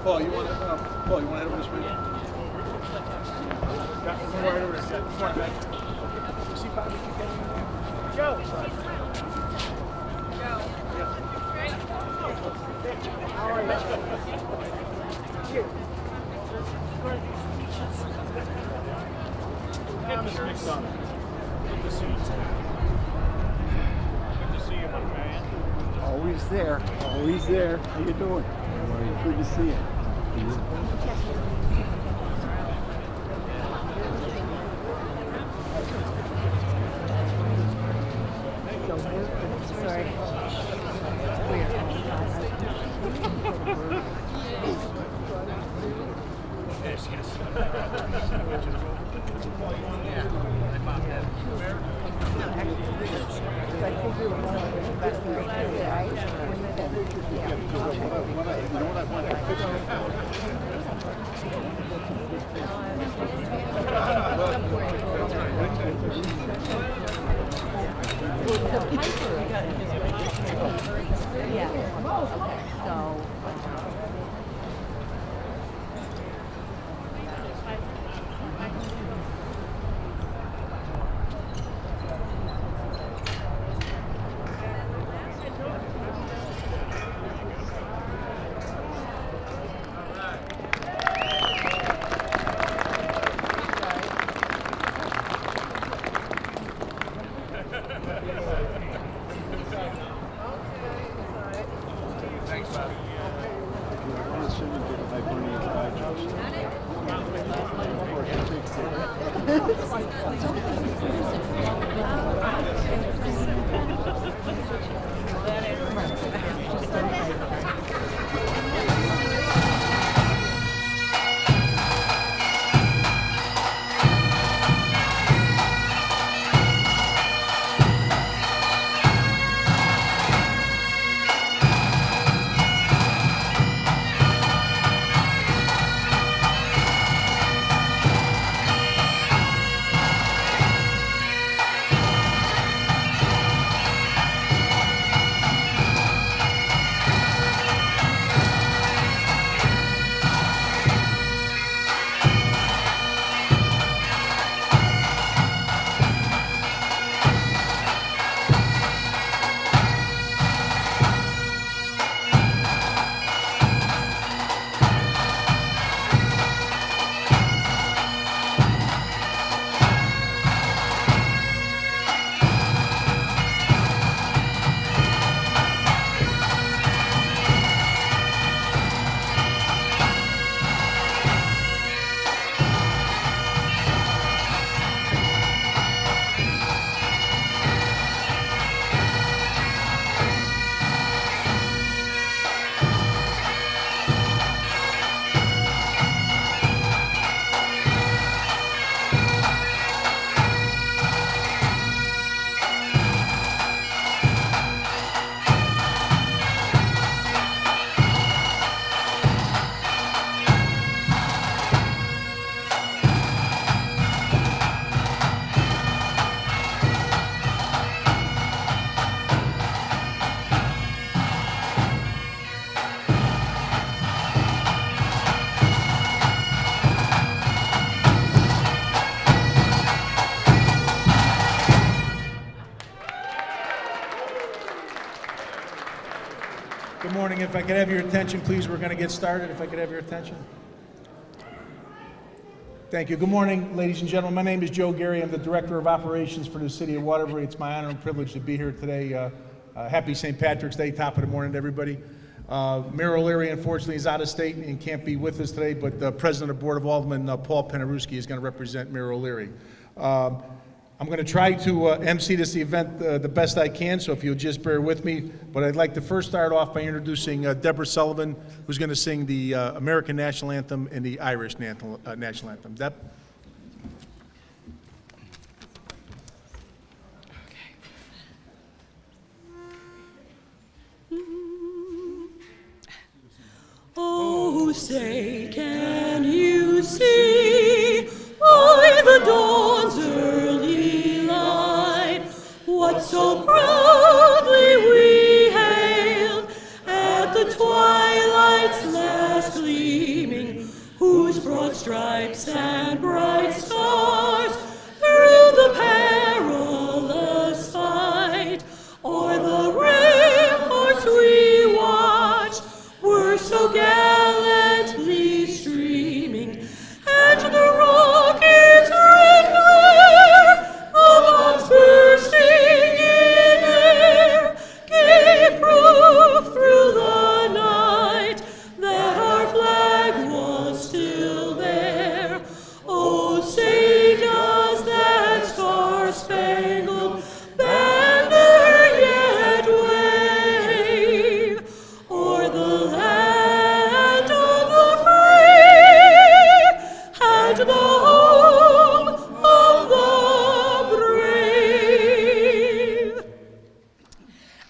Paul, you want to head over this way? Yeah. Come right over there. Come on, man. See Bobby, you can go. Great. How are you? Here. Mr. McDonough. Good to see you. Good to see you, my man. Always there. Always there. How you doing? Good to see you. Sorry. Yes. Yeah. So. Thanks, Bobby. Good morning. If I could have your attention, please, we're going to get started. If I could have your attention. Thank you. Good morning, ladies and gentlemen. My name is Joe Gary. I'm the Director of Operations for the City of Waterbury. It's my honor and privilege to be here today. Happy St. Patrick's Day, top of the morning to everybody. Mayor O'Leary, unfortunately, is out of state and can't be with us today, but the President of the Board of Aldermen, Paul Penarewski, is going to represent Mayor O'Leary. I'm going to try to MC this event the best I can, so if you'll just bear with me. But I'd like to first start off by introducing Deborah Sullivan, who's going to sing the American National Anthem and the Irish National Anthem. Deb? Oh, say, can you see by the dawn's early light what so proudly we hailed at the twilight's last gleam? broad stripes and bright stars, through the perilous fight, o'er the ramparts we watched, were so gallantly streaming, and the rocket's red glare, the bombs bursting in air, gave proof through the night that our flag was still there. Oh, say does that star-spangled banner yet wave o'er the land of the free and the home of the brave?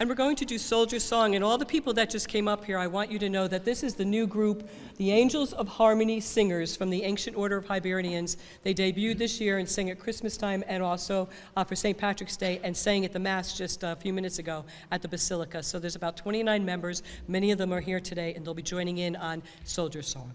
And we're going to do Soldier Song, and all the people that just came up here, I want you to know that this is the new group, the Angels of Harmony Singers from the Ancient Order of Hibernians. They debuted this year and sang at Christmas time and also for St. Patrick's Day, and sang at the Mass just a few minutes ago at the Basilica. So there's about 29 members. Many of them are here today, and they'll be joining in on Soldier Song.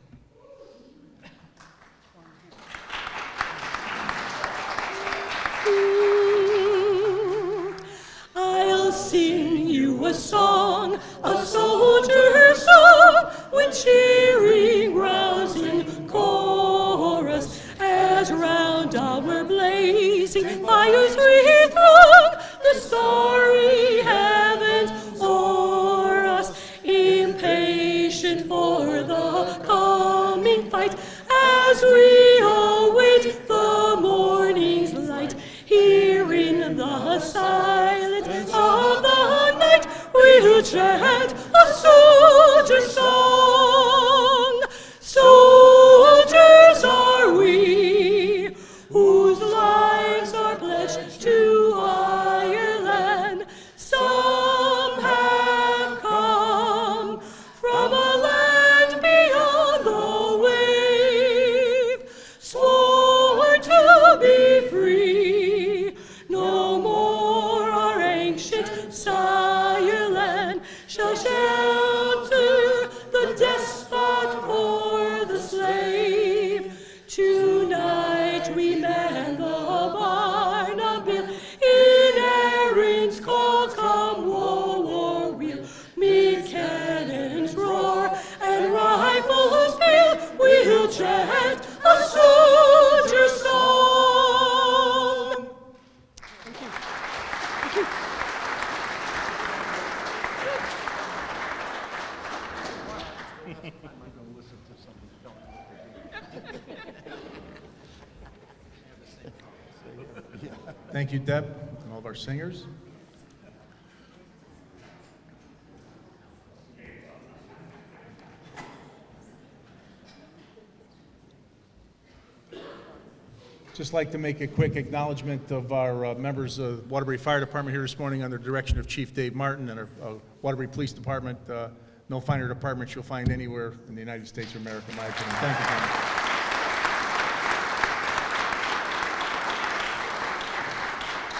I'll sing you a song, a soldier song, with cheering, rousing chorus, as round our blazing fires we throng, the starry heavens o'er us, impatient for the coming fight, as we await the morning's light. Here in the silence of the night, we'll chant a soldier song. Soldiers are we, whose lives are pledged to Ireland. Some have come from a land beyond the wave, sworn to be free. No more our ancient sireland shall shelter the despot or the slave. Tonight we man the Barnabill, in Erin's call come war wheel. Meet cannons roar and rifles peal, we'll chant a soldier song. Thank you, Deb, and all of our singers. Just like to make a quick acknowledgement of our members of the Waterbury Fire Department here this morning under the direction of Chief Dave Martin, and our Waterbury Police Department. No finer department you'll find anywhere in the United States of America, in my opinion. Thank you, gentlemen.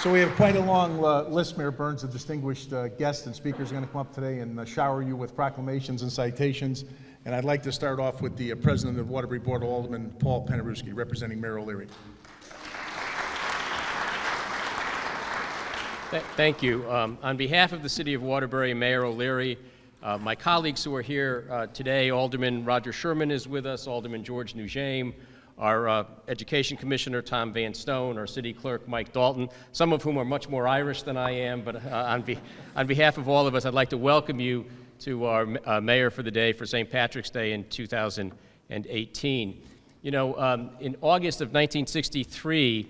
So we have quite a long list, Mayor Burns, of distinguished guests and speakers are going to come up today and shower you with proclamations and citations. And I'd like to start off with the President of Waterbury Board of Aldermen, Paul Penarewski, representing Mayor O'Leary. Thank you. On behalf of the City of Waterbury and Mayor O'Leary, my colleagues who are here today, Alderman Roger Sherman is with us, Alderman George Nugent, our Education Commissioner Tom Van Stone, our City Clerk Mike Dalton, some of whom are much more Irish than I am, but on behalf of all of us, I'd like to welcome you to our Mayor for the Day for St. Patrick's Day in 2018. You know, in August of 1963,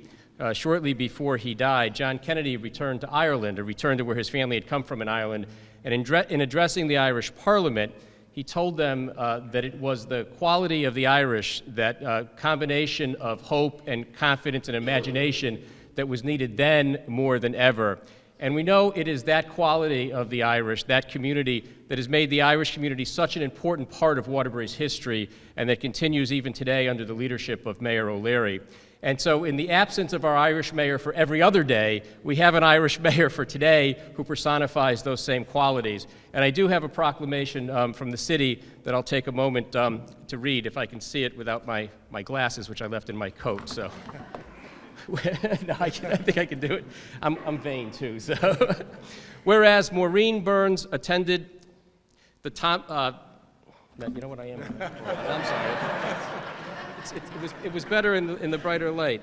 shortly before he died, John Kennedy returned to Ireland, or returned to where his family had come from in Ireland, and in addressing the Irish Parliament, he told them that it was the quality of the Irish, that combination of hope and confidence and imagination that was needed then more than ever. And we know it is that quality of the Irish, that community, that has made the Irish community such an important part of Waterbury's history, and that continues even today under the leadership of Mayor O'Leary. And so in the absence of our Irish mayor for every other day, we have an Irish mayor for today who personifies those same qualities. And I do have a proclamation from the city that I'll take a moment to read, if I can see it without my glasses, which I left in my coat. So. No, I think I can do it. I'm vain too. So, whereas Maureen Burns attended the Tom, you know what I am? I'm sorry. It was better in the brighter light.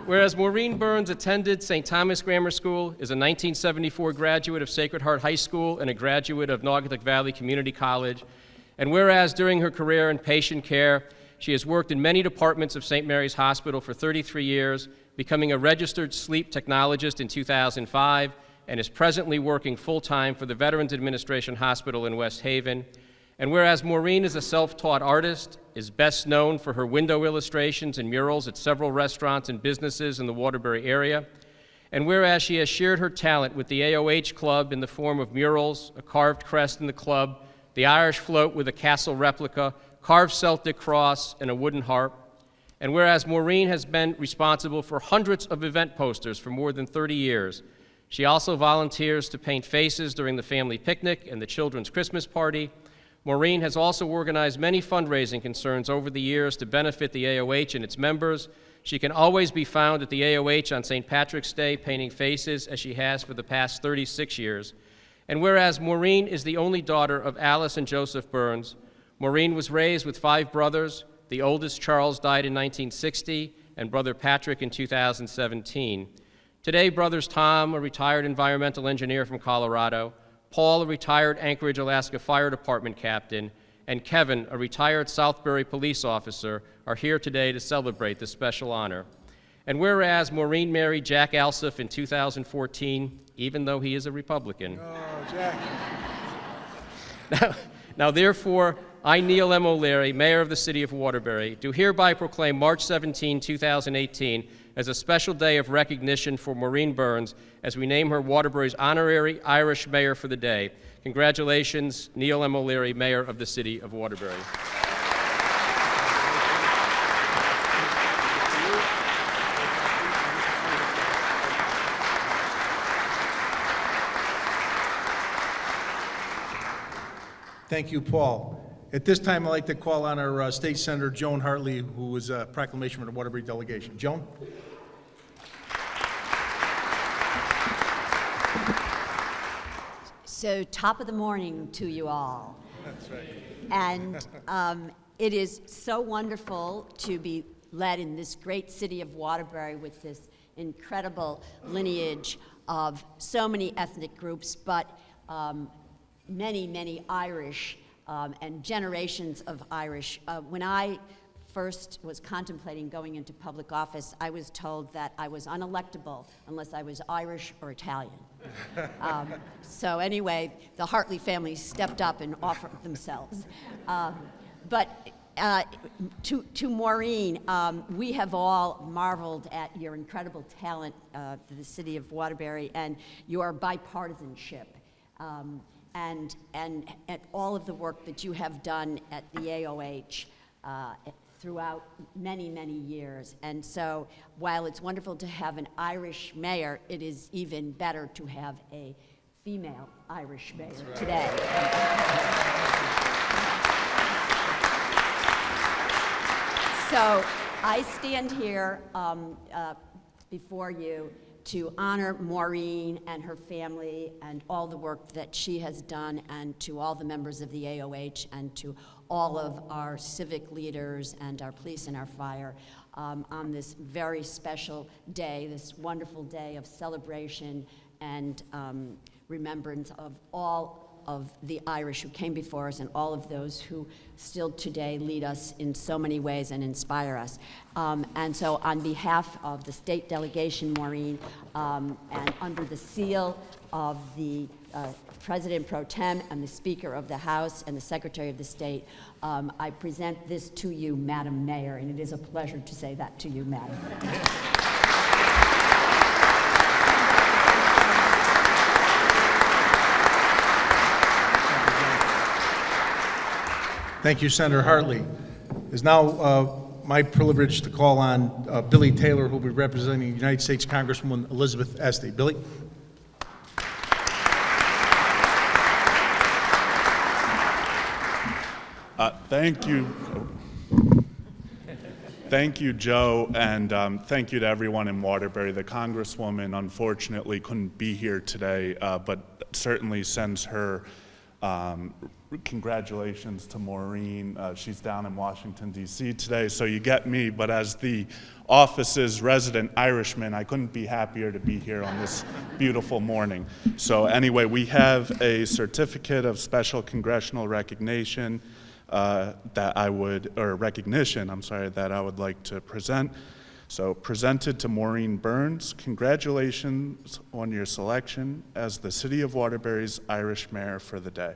Whereas Maureen Burns attended St. Thomas Grammar School, is a 1974 graduate of Sacred Heart High School and a graduate of Naugatuck Valley Community College, and whereas during her career in patient care, she has worked in many departments of St. Mary's Hospital for 33 years, becoming a registered sleep technologist in 2005, and is presently working full-time for the Veterans Administration Hospital in West Haven. And whereas Maureen is a self-taught artist, is best known for her window illustrations and murals at several restaurants and businesses in the Waterbury area, and whereas she has shared her talent with the AOH Club in the form of murals, a carved crest in the club, the Irish float with a castle replica, carved Celtic cross, and a wooden harp. And whereas Maureen has been responsible for hundreds of event posters for more than 30 years, she also volunteers to paint faces during the family picnic and the children's Christmas party. Maureen has also organized many fundraising concerns over the years to benefit the AOH and its members. She can always be found at the AOH on St. Patrick's Day painting faces, as she has for the past 36 years. And whereas Maureen is the only daughter of Alice and Joseph Burns, Maureen was raised with 5 brothers. The oldest, Charles, died in 1960, and brother Patrick in 2017. Today, brothers Tom, a retired environmental engineer from Colorado, Paul, a retired Anchorage, Alaska Fire Department captain, and Kevin, a retired Southbury police officer, are here today to celebrate this special honor. And whereas Maureen married Jack Alsop in 2014, even though he is a Republican. Oh, Jack. Now therefore, I, Neil M. O'Leary, Mayor of the City of Waterbury, do hereby proclaim March 17, 2018 as a special day of recognition for Maureen Burns as we name her Waterbury's honorary Irish Mayor for the day. Congratulations, Neil M. O'Leary, Mayor of the City of Waterbury. Thank you, Paul. At this time, I'd like to call on our State Senator Joan Hartley, who was a proclamation for the Waterbury delegation. Joan? So, top of the morning to you all. That's right. And it is so wonderful to be led in this great city of Waterbury with this incredible lineage of so many ethnic groups, but many, many Irish and generations of Irish. When I first was contemplating going into public office, I was told that I was unelectable unless I was Irish or Italian. So anyway, the Hartley family stepped up and offered themselves. But to Maureen, we have all marveled at your incredible talent for the city of Waterbury and your bipartisanship. And at all of the work that you have done at the AOH throughout many, many years. And so while it's wonderful to have an Irish mayor, it is even better to have a female Irish mayor today. So I stand here before you to honor Maureen and her family and all the work that she has done, and to all the members of the AOH and to all of our civic leaders and our police and our fire on this very special day, this wonderful day of celebration and remembrance of all of the Irish who came before us and all of those who still today lead us in so many ways and inspire us. And so on behalf of the state delegation, Maureen, and under the seal of the President Pro Tem and the Speaker of the House and the Secretary of the State, I present this to you, Madam Mayor, and it is a pleasure to say that to you, Madam. Thank you, Senator Hartley. It's now my privilege to call on Billy Taylor, who will be representing United States Congresswoman Elizabeth Esty. Billy? Thank you. Thank you, Joe, and thank you to everyone in Waterbury. The Congresswoman unfortunately couldn't be here today, but certainly sends her congratulations to Maureen. She's down in Washington, D.C. today, so you get me, but as the office's resident Irishman, I couldn't be happier to be here on this beautiful morning. So anyway, we have a certificate of special congressional recognition that I would like to present. So presented to Maureen Burns. Congratulations on your selection as the City of Waterbury's Irish Mayor for the day.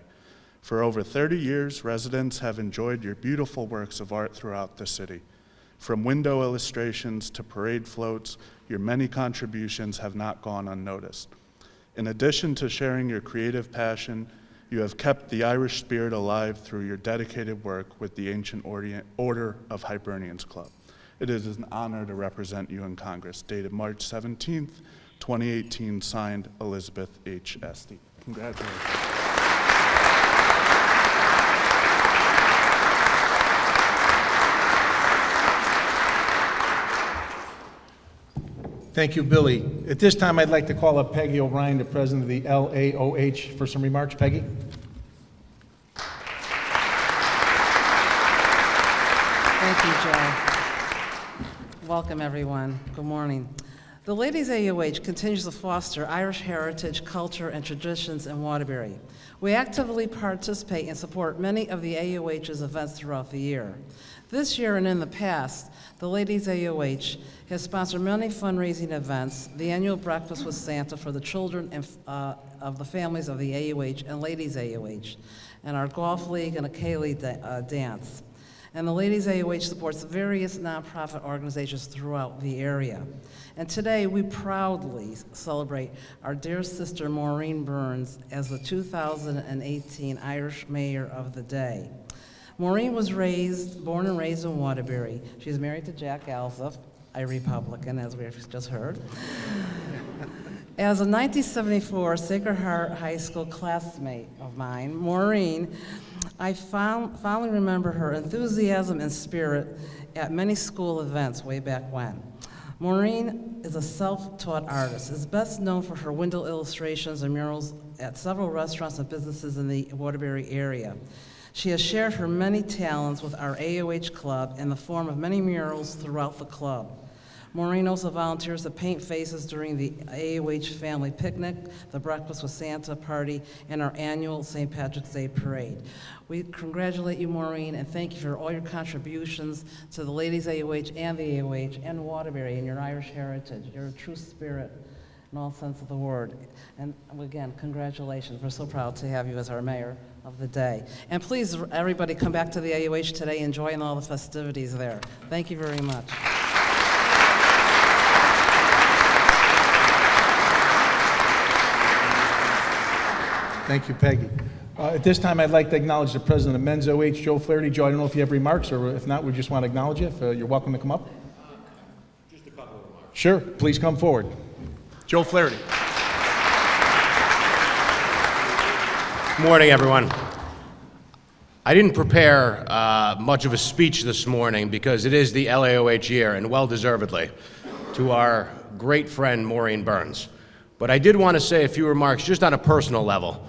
For over 30 years, residents have enjoyed your beautiful works of art throughout the city. From window illustrations to parade floats, your many contributions have not gone unnoticed. In addition to sharing your creative passion, you have kept the Irish spirit alive through your dedicated work with the Ancient Order of Hibernians Club. It is an honor to represent you in Congress. Dated March 17th, 2018, signed Elizabeth H. Esty. Congratulations. Thank you, Billy. At this time, I'd like to call up Peggy O'Brien, the president of the LAOH, for some remarks. Peggy? Thank you, Joe. Welcome, everyone. Good morning. The Ladies AOH continues to foster Irish heritage, culture, and traditions in Waterbury. We actively participate and support many of the AOH's events throughout the year. This year and in the past, the Ladies AOH has sponsored many fundraising events, the annual Breakfast with Santa for the children and, of the families of the AOH and Ladies AOH, and our Golf League and a K-League dance. And the Ladies AOH supports various nonprofit organizations throughout the area. And today, we proudly celebrate our dear sister Maureen Burns as the 2018 Irish Mayor of the Day. Maureen was born and raised in Waterbury. She's married to Jack Alsop, a Republican, as we've just heard. As a 1974 Sacred Heart High School classmate of mine, Maureen, I fondly remember her enthusiasm and spirit at many school events way back when. Maureen is a self-taught artist, is best known for her window illustrations and murals at several restaurants and businesses in the Waterbury area. She has shared her many talents with our AOH club in the form of many murals throughout the club. Maureen also volunteers to paint faces during the AOH family picnic, the Breakfast with Santa party, and our annual St. Patrick's Day parade. We congratulate you, Maureen, and thank you for all your contributions to the Ladies AOH and the AOH and Waterbury and your Irish heritage. You're a true spirit in all sense of the word. And again, congratulations. We're so proud to have you as our mayor of the day. And please, everybody, come back to the AOH today, enjoying all the festivities there. Thank you very much. Thank you, Peggy. At this time, I'd like to acknowledge the president of Men's OH, Joe Flaherty. Joe, I don't know if you have remarks, or if not, we just want to acknowledge you. If you're welcome to come up. Just a couple of remarks. Sure, please come forward. Joe Flaherty. Good morning, everyone. I didn't prepare much of a speech this morning because it is the LAOH year, and well-deservedly, to our great friend Maureen Burns. But I did want to say a few remarks just on a personal level.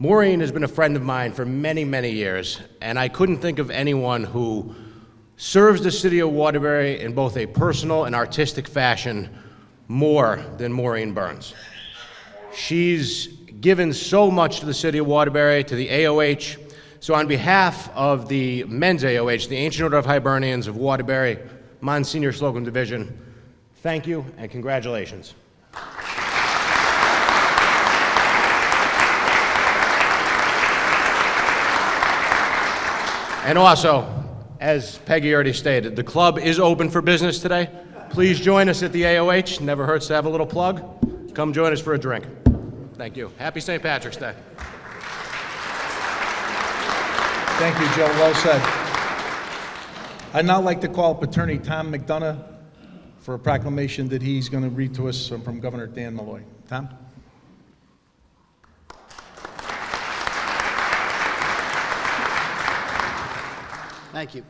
Maureen has been a friend of mine for many, many years, and I couldn't think of anyone who serves the city of Waterbury in both a personal and artistic fashion more than Maureen Burns. She's given so much to the city of Waterbury, to the AOH. So on behalf of the Men's AOH, the Ancient Order of Hibernians of Waterbury, Monsignor Slocum Division, thank you and congratulations. And also, as Peggy already stated, the club is open for business today. Please join us at the AOH. Never hurts to have a little plug. Come join us for a drink. Thank you. Happy St. Patrick's Day. Thank you, Joe. Well said. I'd now like to call up Attorney Tom McDonough for a proclamation that he's going to read to us from Governor Dan Malloy. Tom? Thank you.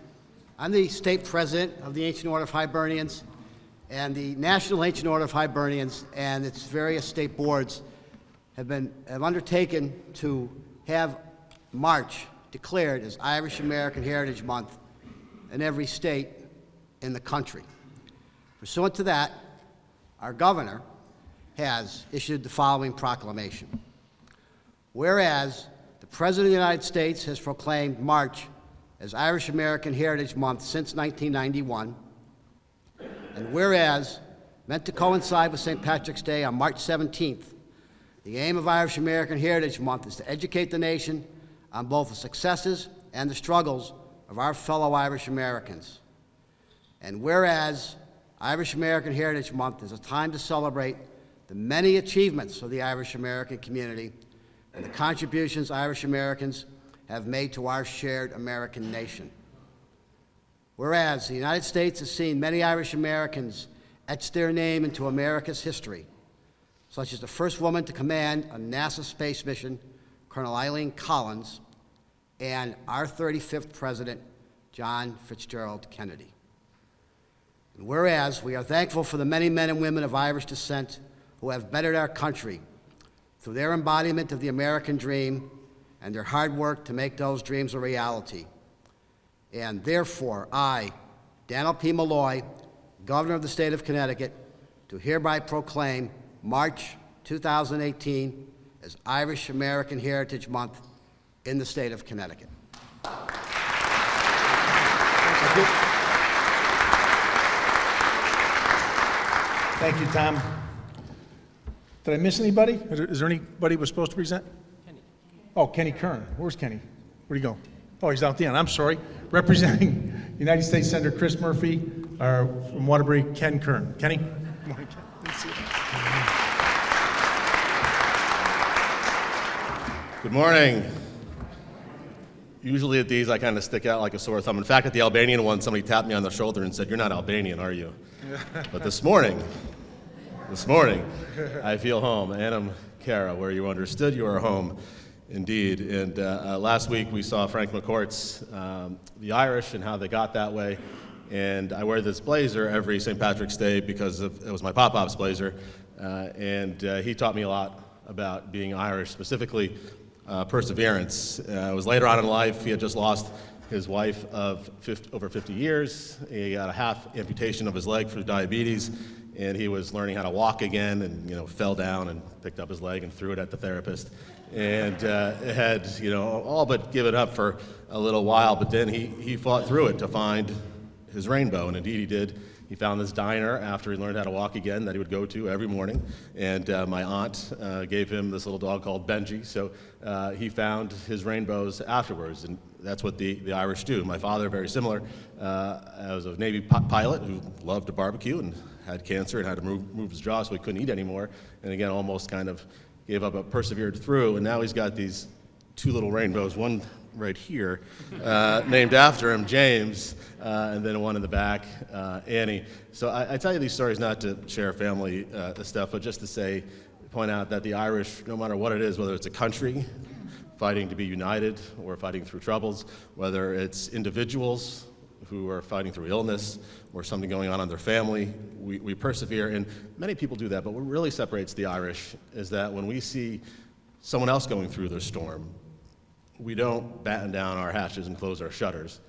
I'm the state president of the Ancient Order of Hibernians and the National Ancient Order of Hibernians and its various state boards have undertaken to have March declared as Irish American Heritage Month in every state in the country. Pursuant to that, our governor has issued the following proclamation. Whereas the President of the United States has proclaimed March as Irish American Heritage Month since 1991, and whereas, meant to coincide with St. Patrick's Day on March 17th, the aim of Irish American Heritage Month is to educate the nation on both the successes and the struggles of our fellow Irish Americans. And whereas Irish American Heritage Month is a time to celebrate the many achievements of the Irish American community and the contributions Irish Americans have made to our shared American nation. Whereas the United States has seen many Irish Americans etch their name into America's history, such as the first woman to command a NASA space mission, Colonel Eileen Collins, and our 35th president, John Fitzgerald Kennedy. And whereas we are thankful for the many men and women of Irish descent who have bettered our country through their embodiment of the American dream and their hard work to make those dreams a reality. And therefore, I, Daniel P. Malloy, Governor of the State of Connecticut, do hereby proclaim March 2018 as Irish American Heritage Month in the state of Connecticut. Thank you, Tom. Did I miss anybody? Is there anybody who was supposed to present? Kenny. Oh, Kenny Kern. Where's Kenny? Where'd he go? Oh, he's out the end. I'm sorry. Representing United States Senator Chris Murphy, from Waterbury, Ken Kern. Kenny? Good morning, Ken. Good to see you. Good morning. Usually at these, I kind of stick out like a sore thumb. In fact, at the Albanian one, somebody tapped me on the shoulder and said, "You're not Albanian, are you?" But this morning, I feel home. Anam Cara, where you understood you are home, indeed. And last week we saw Frank McCourt's The Irish and how they got that way. And I wear this blazer every St. Patrick's Day because it was my pop-pop's blazer. And he taught me a lot about being Irish, specifically perseverance. It was later on in life. He had just lost his wife of over 50 years. He got a half amputation of his leg for diabetes, and he was learning how to walk again, and fell down and picked up his leg and threw it at the therapist, and had all but given up for a little while. But then he fought through it to find his rainbow, and indeed he did. He found this diner after he learned how to walk again that he would go to every morning, and my aunt gave him this little dog called Benji, so he found his rainbows afterwards, and that's what the Irish do. My father, very similar, was a Navy pilot who loved to barbecue and had cancer and had to move his jaw so he couldn't eat anymore, and again almost kind of gave up but persevered through, and now he's got these two little rainbows, one right here, named after him, James, and then one in the back, Annie. So I tell you these stories not to share family stuff, but just to point out that the Irish, no matter what it is, whether it's a country fighting to be united or fighting through troubles, whether it's individuals who are fighting through illness or something going on in their family, we persevere, and many people do that, but what really separates the Irish is that when we see someone else going through their storm, we don't batten down our hatches and close our shutters.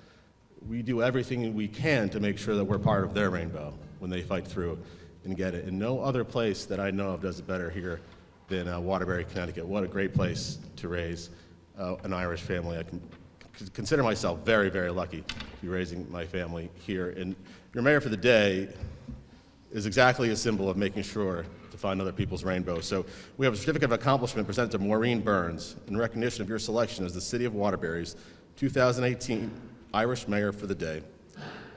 We do everything we can to make sure that we're part of their rainbow when they fight through and get it. And no other place that I know of does it better here than Waterbury, Connecticut. What a great place to raise an Irish family. I can consider myself very, very lucky to be raising my family here. And your mayor for the day is exactly a symbol of making sure to find other people's rainbows. So we have a certificate of accomplishment presented to Maureen Burns in recognition of your selection as the City of Waterbury's 2018 Irish Mayor for the Day.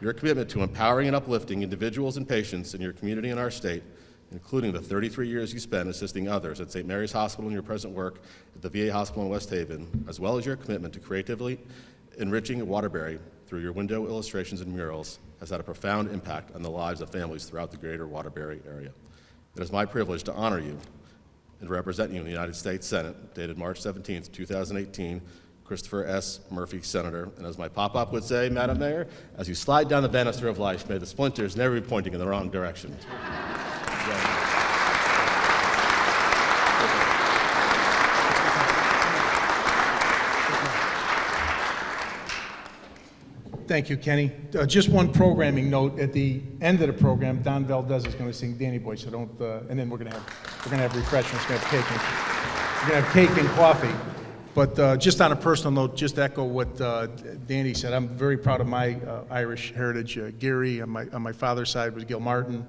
Your commitment to empowering and uplifting individuals and patients in your community and our state, including the 33 years you spent assisting others at St. Mary's Hospital and your present work at the VA Hospital in West Haven, as well as your commitment to creatively enriching Waterbury through your window illustrations and murals has had a profound impact on the lives of families throughout the greater Waterbury area. It is my privilege to honor you and represent you in the United States Senate, dated March 17th, 2018, Christopher S. Murphy, Senator. And as my pop-up would say, Madam Mayor, as you slide down the banister of life, may the splinters never be pointing in the wrong direction. Thank you, Kenny. Just one programming note. At the end of the program, Don Valdez is going to sing Danny Boy, so don't, and then we're going to have refreshments, we're going to have cake and coffee. But just on a personal note, just echo what Danny said. I'm very proud of my Irish heritage. Gary, on my father's side, was Gilmartin.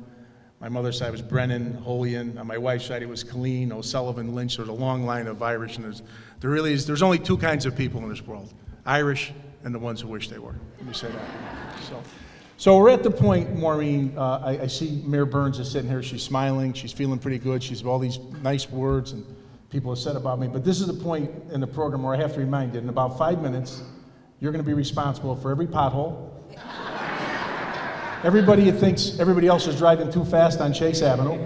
My mother's side was Brennan, Holian. On my wife's side, it was Colleen, O'Sullivan, Lynch. There's a long line of Irish, and there's only two kinds of people in this world: Irish and the ones who wish they were. Let me say that. So we're at the point, Maureen, I see Mayor Burns is sitting here. She's smiling. She's feeling pretty good. She's all these nice words and people have said about me. But this is the point in the program where I have to remind you, in about 5 minutes, you're going to be responsible for every pothole. Everybody who thinks everybody else is driving too fast on Chase Avenue.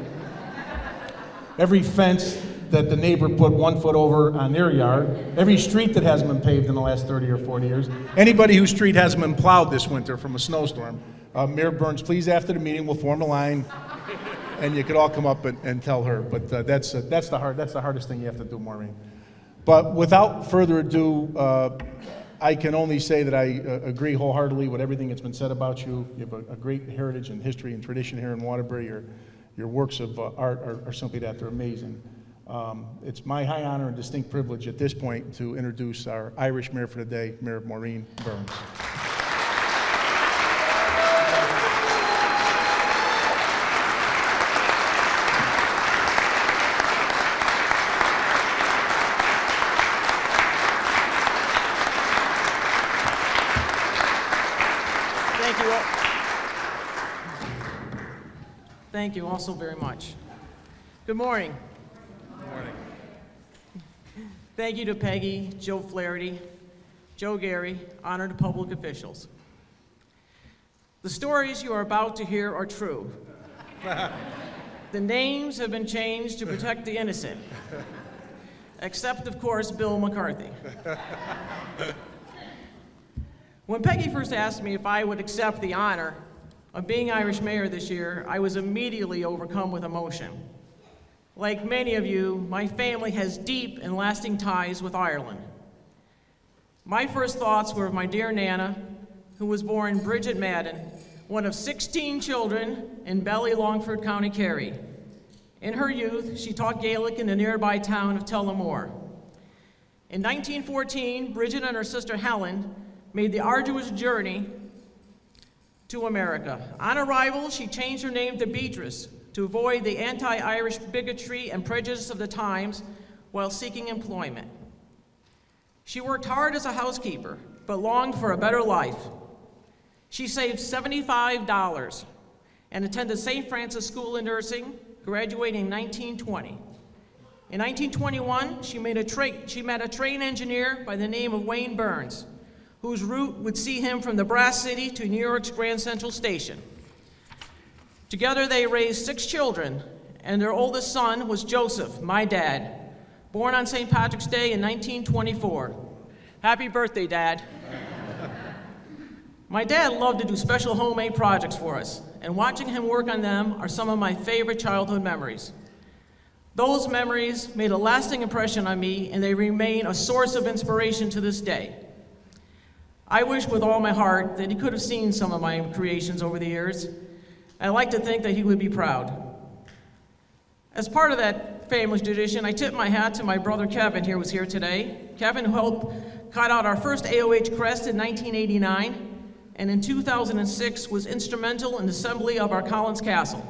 Every fence that the neighbor put 1 foot over on their yard. Every street that hasn't been paved in the last 30 or 40 years. Anybody whose street hasn't been plowed this winter from a snowstorm. Mayor Burns, please, after the meeting, we'll form a line, and you could all come up and tell her. But that's the hardest thing you have to do, Maureen. But without further ado, I can only say that I agree wholeheartedly with everything that's been said about you. You have a great heritage and history and tradition here in Waterbury. Your works of art are simply that. They're amazing. It's my high honor and distinct privilege at this point to introduce our Irish mayor for the day, Mayor Maureen Burns. Thank you all. Thank you all so very much. Good morning. Good morning. Thank you to Peggy, Joe Flaherty, Joe Gary, honored public officials. The stories you are about to hear are true. The names have been changed to protect the innocent, except, of course, Bill McCarthy. When Peggy first asked me if I would accept the honor of being Irish mayor this year, I was immediately overcome with emotion. Like many of you, my family has deep and lasting ties with Ireland. My first thoughts were of my dear Nana, who was born Bridget Madden, one of 16 children in Ballylongford, County Kerry. In her youth, she taught Gaelic in the nearby town of Tullamore. In 1914, Bridget and her sister Helen made the arduous journey to America. On arrival, she changed her name to Beatrice to avoid the anti-Irish bigotry and prejudice of the times while seeking employment. She worked hard as a housekeeper, but longed for a better life. She saved $75 and attended St. Francis School of Nursing, graduating in 1920. In 1921, she met a train engineer by the name of Wayne Burns, whose route would see him from the Brass City to New York's Grand Central Station. Together they raised 6 children, and their oldest son was Joseph, my dad, born on St. Patrick's Day in 1924. Happy birthday, Dad. My dad loved to do special homemade projects for us, and watching him work on them are some of my favorite childhood memories. Those memories made a lasting impression on me, and they remain a source of inspiration to this day. I wish with all my heart that he could have seen some of my creations over the years. I like to think that he would be proud. As part of that family tradition, I tip my hat to my brother Kevin who's here today. Kevin, who helped cut out our first AOH crest in 1989, and in 2006 was instrumental in the assembly of our Collins Castle.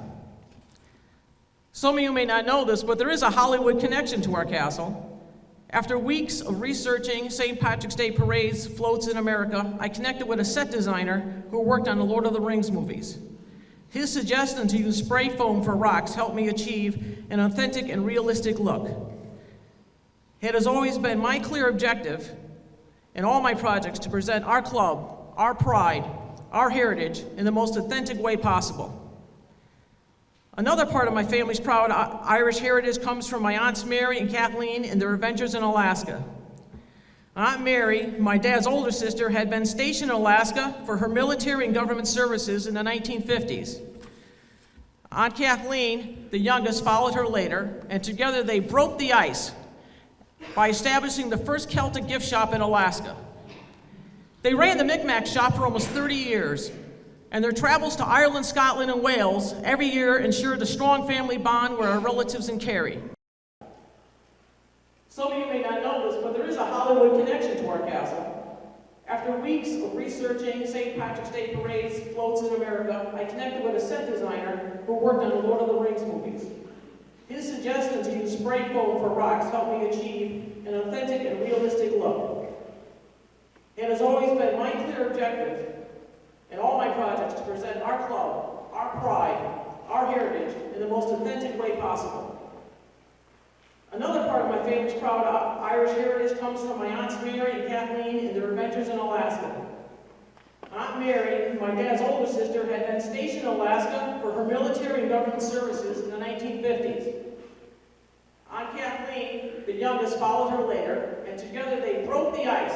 Some of you may not know this, but there is a Hollywood connection to our castle. After weeks of researching St. Patrick's Day parades, floats in America, I connected with a set designer who worked on the Lord of the Rings movies. His suggestion to use spray foam for rocks helped me achieve an authentic and realistic look. It has always been my clear objective and all my projects to present our club, our pride, our heritage in the most authentic way possible. Another part of my family's proud Irish heritage comes from my Aunts Mary and Kathleen and their adventures in Alaska. Aunt Mary, my dad's older sister, had been stationed in Alaska for her military and government services in the 1950s. Aunt Kathleen, the youngest, followed her later, and together they broke the ice by establishing the first Celtic gift shop in Alaska. They ran the Micmac shop for almost 30 years, and their travels to Ireland, Scotland, and Wales every year ensured a strong family bond with our relatives in Kerry. Some of you may not know this, but there is a Hollywood connection to our castle. After weeks of researching St. Patrick's Day parades, floats in America, I connected with a set designer who worked on the Lord of the Rings movies. His suggestion to use spray foam for rocks helped me achieve an authentic and realistic look. It has always been my clear objective in all my projects to present our club, our pride, our heritage in the most authentic way possible. Another part of my family's proud Irish heritage comes from my Aunts Mary and Kathleen and their adventures in Alaska. Aunt Mary, my dad's older sister, had been stationed in Alaska for her military and government services in the 1950s. Aunt Kathleen, the youngest, followed her later, and together they broke the ice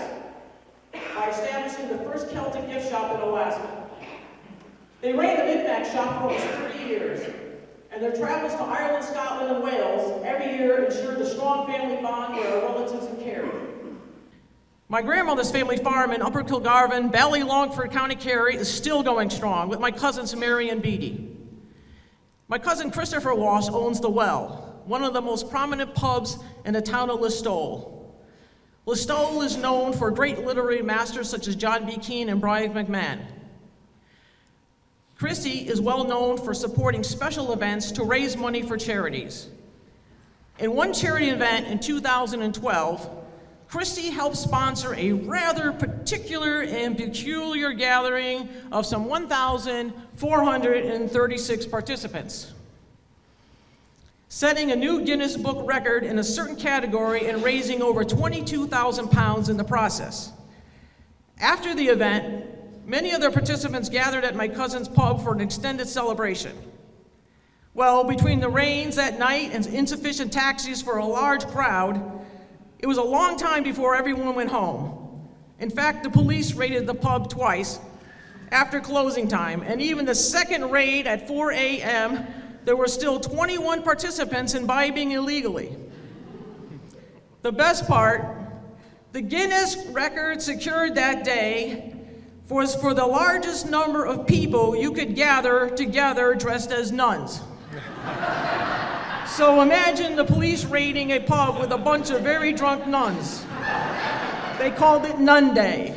by establishing the first Celtic gift shop in Alaska. They ran the Micmac shop for almost 30 years, and their travels to Ireland, Scotland, and Wales every year ensured a strong family bond with our relatives in Kerry. My grandmother's family farm in Upper Kilgarvan, Ballylongford, County Kerry, is still going strong with my cousins Mary and Beattie. My cousin Christopher Walsh owns The Well, one of the most prominent pubs in the town of Listowel. Listowel is known for great literary masters such as John B. Keane and Brian McMahon. Christy is well known for supporting special events to raise money for charities. In one charity event in 2012, Christy helped sponsor a rather particular and peculiar gathering of some 1,436 participants, setting a new Guinness Book record in a certain category and raising over 22,000 pounds in the process. After the event, many of the participants gathered at my cousin's pub for an extended celebration. Well, between the rains that night and insufficient taxis for a large crowd, it was a long time before everyone went home. In fact, the police raided the pub twice after closing time, and even the second raid at 4 a.m., there were still 21 participants imbibing illegally. The best part, the Guinness record secured that day was for the largest number of people you could gather together dressed as nuns. So imagine the police raiding a pub with a bunch of very drunk nuns. They called it Nun Day.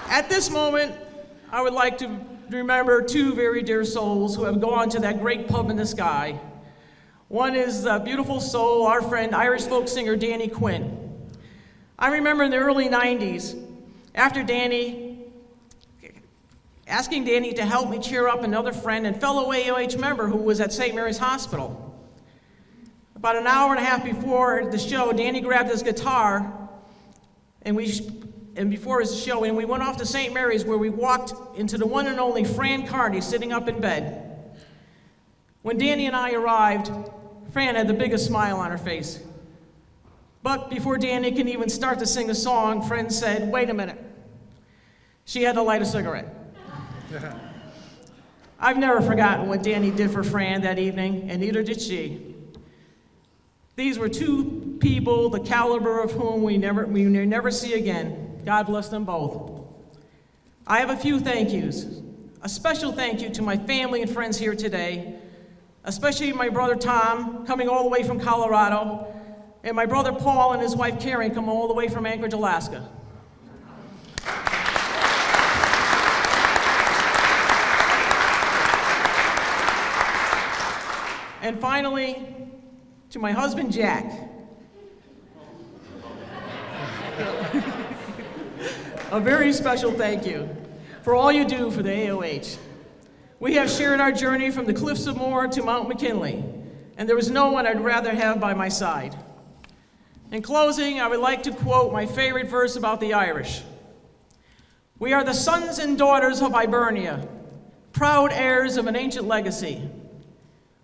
At this moment, I would like to remember two very dear souls who have gone to that great pub in the sky. One is a beautiful soul, our friend, Irish folk singer Danny Quinn. I remember in the early 90s, after asking Danny to help me cheer up another friend and fellow AOH member who was at St. Mary's Hospital. About an hour and a half before the show, Danny grabbed his guitar and before his show, and we went off to St. Mary's, where we walked into the one and only Fran Carney sitting up in bed. When Danny and I arrived, Fran had the biggest smile on her face. But before Danny can even start to sing a song, Fran said, "Wait a minute." She had to light a cigarette. I've never forgotten what Danny did for Fran that evening, and neither did she. These were two people, the caliber of whom we never see again. God bless them both. I have a few thank yous. A special thank you to my family and friends here today, especially my brother Tom, coming all the way from Colorado, and my brother Paul and his wife Karen, come all the way from Anchorage, Alaska. And finally, to my husband Jack. A very special thank you for all you do for the AOH. We have shared our journey from the Cliffs of Moher to Mount McKinley, and there is no one I'd rather have by my side. In closing, I would like to quote my favorite verse about the Irish. We are the sons and daughters of Hibernia, proud heirs of an ancient legacy.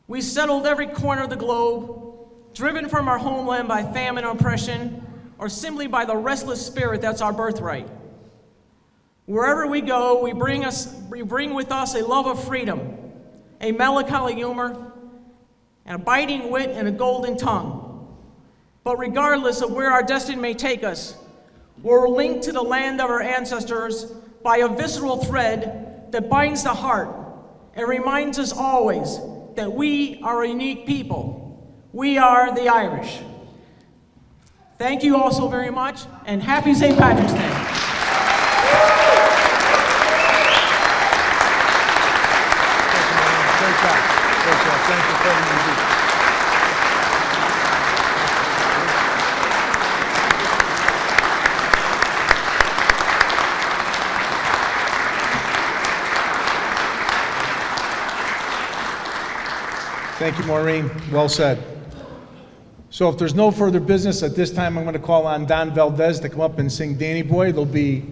We settled every corner of the globe, driven from our homeland by famine and oppression, or simply by the restless spirit that's our birthright. Wherever we go, we bring with us a love of freedom, a melancholy humor, and a biting wit and a golden tongue. But regardless of where our destiny may take us, we're linked to the land of our ancestors by a visceral thread that binds the heart and reminds us always that we are a unique people. We are the Irish. Thank you all so very much, and happy St. Patrick's Day. Great job. Great job. Thank you for having me. Thank you, Maureen. Well said. So if there's no further business, at this time I'm going to call on Don Valdez to come up and sing Danny Boy. There'll be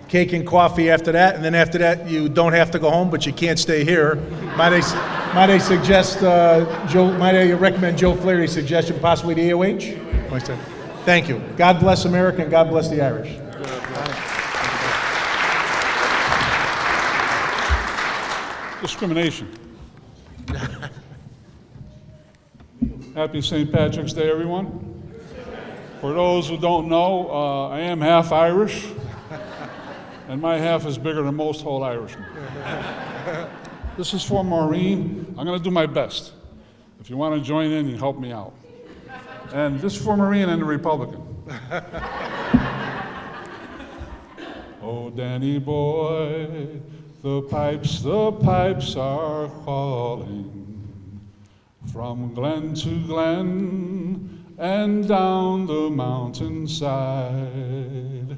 cake and coffee after that, and then after that you don't have to go home, but you can't stay here. Might I recommend Joe Flaherty's suggestion, possibly the AOH? Thank you. God bless America and God bless the Irish. Discrimination. Happy St. Patrick's Day, everyone. For those who don't know, I am half Irish, and my half is bigger than most whole Irishmen. This is for Maureen. I'm going to do my best. If you want to join in, you help me out. And this is for Maureen and the Republican. Oh, Danny boy, the pipes are calling. From glen to glen and down the mountainside,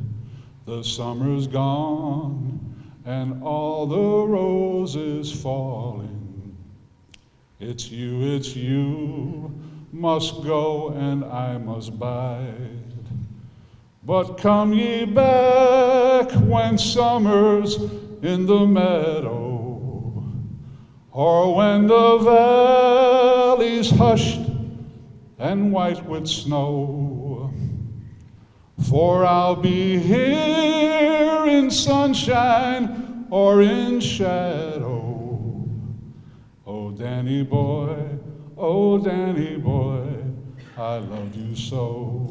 the summer's gone and all the roses falling. It's you, must go and I must bide. But come ye back when summer's in the meadow, or when the valley's hushed and white with snow. For I'll be here in sunshine or in shadow. Oh, Danny boy, I love you so.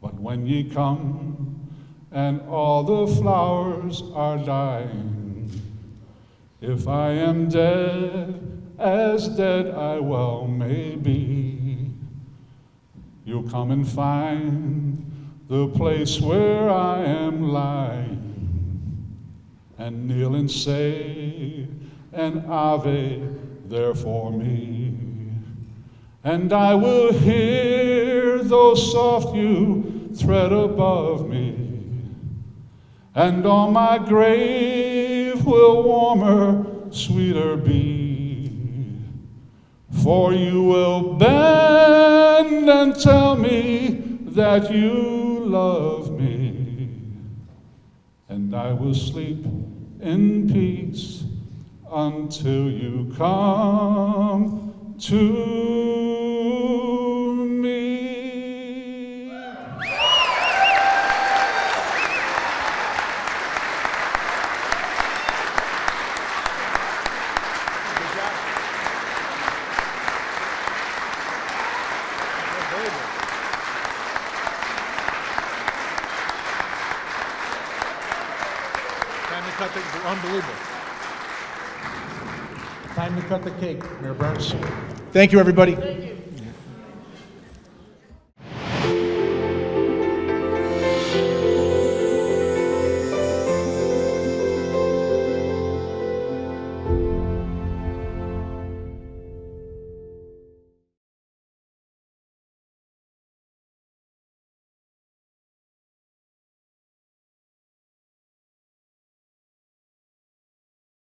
But when ye come and all the flowers are dying, if I am dead, as dead I well may be, you'll come and find the place where I am lying, and kneel and say an Ave there for me. And I will hear those soft you tread above me, and on my grave will warmer, sweeter be. For you will bend and tell me that you love me, and I will sleep in peace until you come to me. Unbelievable. Time to cut the cake, Mayor Burns. Thank you, everybody.